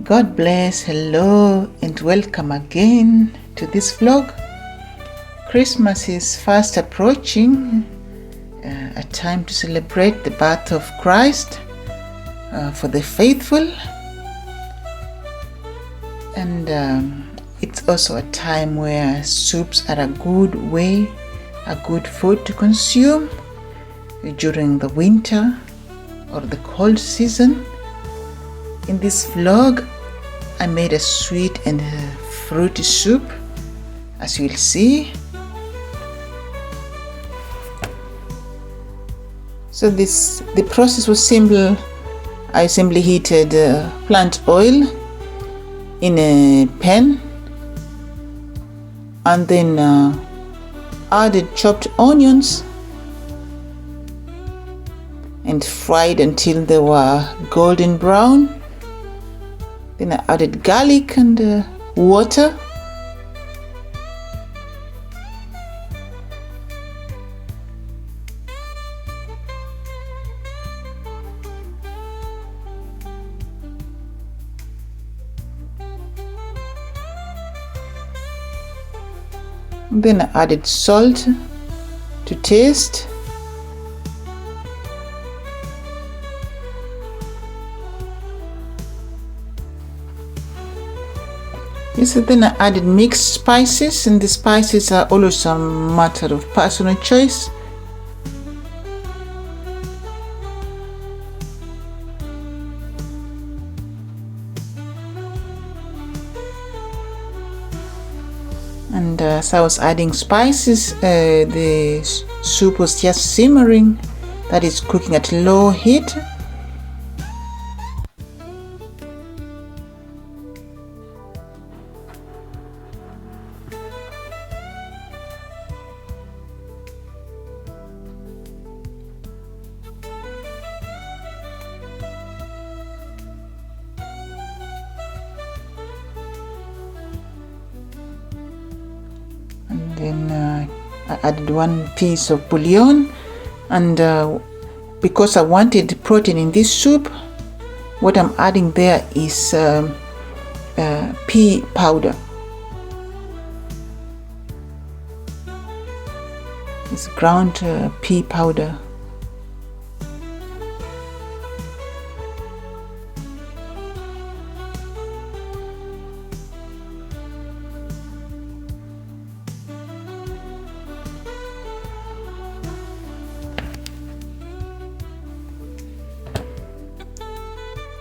God bless, hello, and welcome again to this vlog. Christmas is fast approaching, a time to celebrate the birth of Christ for the faithful, and it's also a time where soups are a good way, a good food to consume during the winter or the cold season. In this vlog, I made a sweet and fruity soup, as you will see. So the process was simple. I simply heated plant oil in a pan and then added chopped onions and fried until they were golden brown. Then I added garlic and water. Then I added salt to taste. Yes, then I added mixed spices, and the spices are always a matter of personal choice. And as I was adding spices, the soup was just simmering, that is cooking at low heat. And then I added one piece of bouillon, and because I wanted protein in this soup, what I'm adding there is pea powder. It's ground pea powder.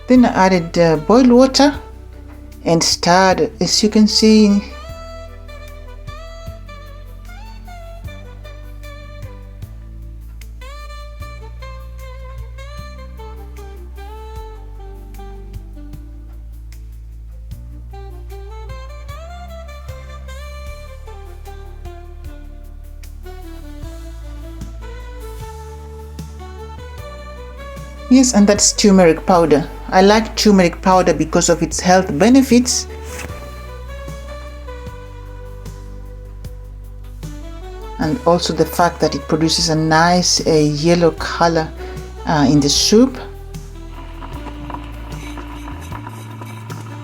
Then I added boiled water and stirred, as you can see. Yes, and that's turmeric powder. I like turmeric powder because of its health benefits. And also the fact that it produces a nice yellow color in the soup.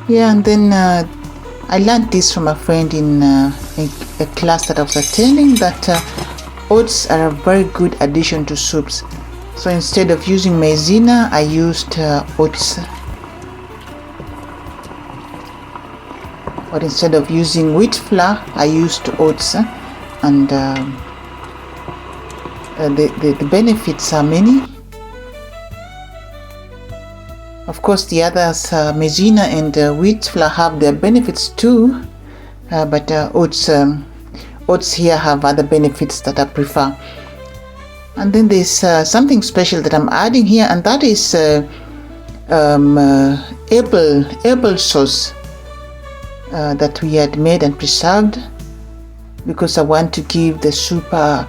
Yeah, and then I learned this from a friend in a class that I was attending, that oats are a very good addition to soups. So instead of using maizena, I used oats. Or instead of using wheat flour, I used oats. And the benefits are many. Of course, the others, maizena and wheat flour, have their benefits too. But oats here have other benefits that I prefer. And then there's something special that I'm adding here, and that is apple sauce that we had made and preserved, because I want to give the soup a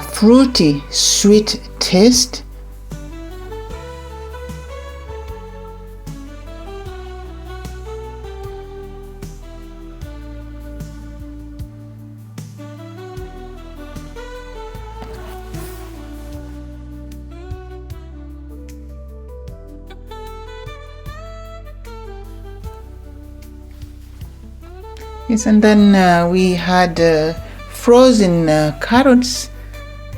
fruity, sweet taste. Yes, and then we had frozen carrots,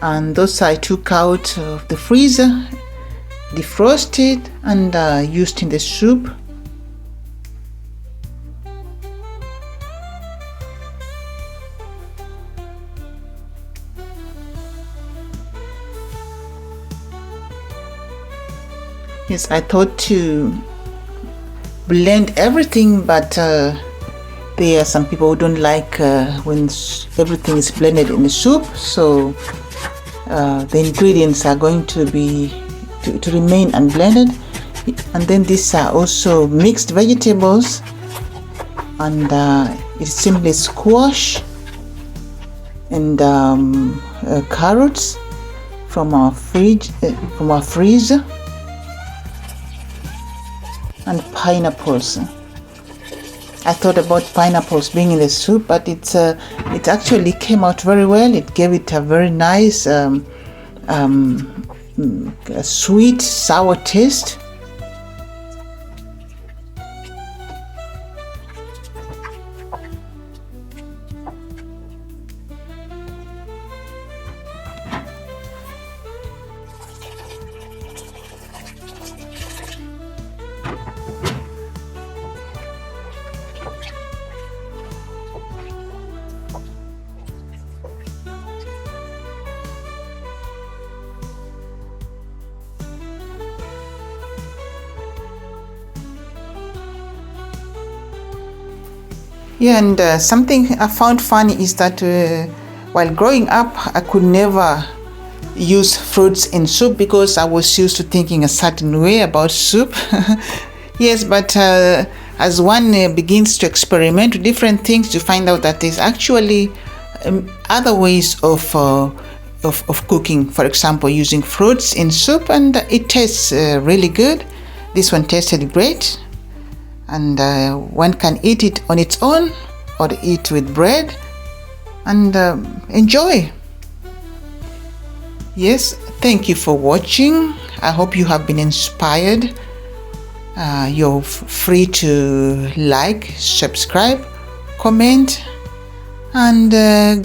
and those I took out of the freezer, defrosted, and used in the soup. Yes, I thought to blend everything, but there are some people who don't like when everything is blended in the soup, so the ingredients are going to be to remain unblended. And then these are also mixed vegetables, and it's simply squash and carrots from our freezer, and pineapples. I thought about pineapples being in the soup, but it actually came out very well. It gave it a very nice sweet, sour taste. Yeah, and something I found funny is that while growing up, I could never use fruits in soup because I was used to thinking a certain way about soup. Yes, but as one begins to experiment with different things, you find out that there's actually other ways of cooking. For example, using fruits in soup, and it tastes really good. This one tasted great. And one can eat it on its own or eat with bread and enjoy. Yes, thank you for watching. I hope you have been inspired. You're free to like, subscribe, comment, and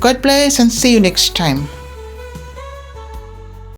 God bless, and see you next time.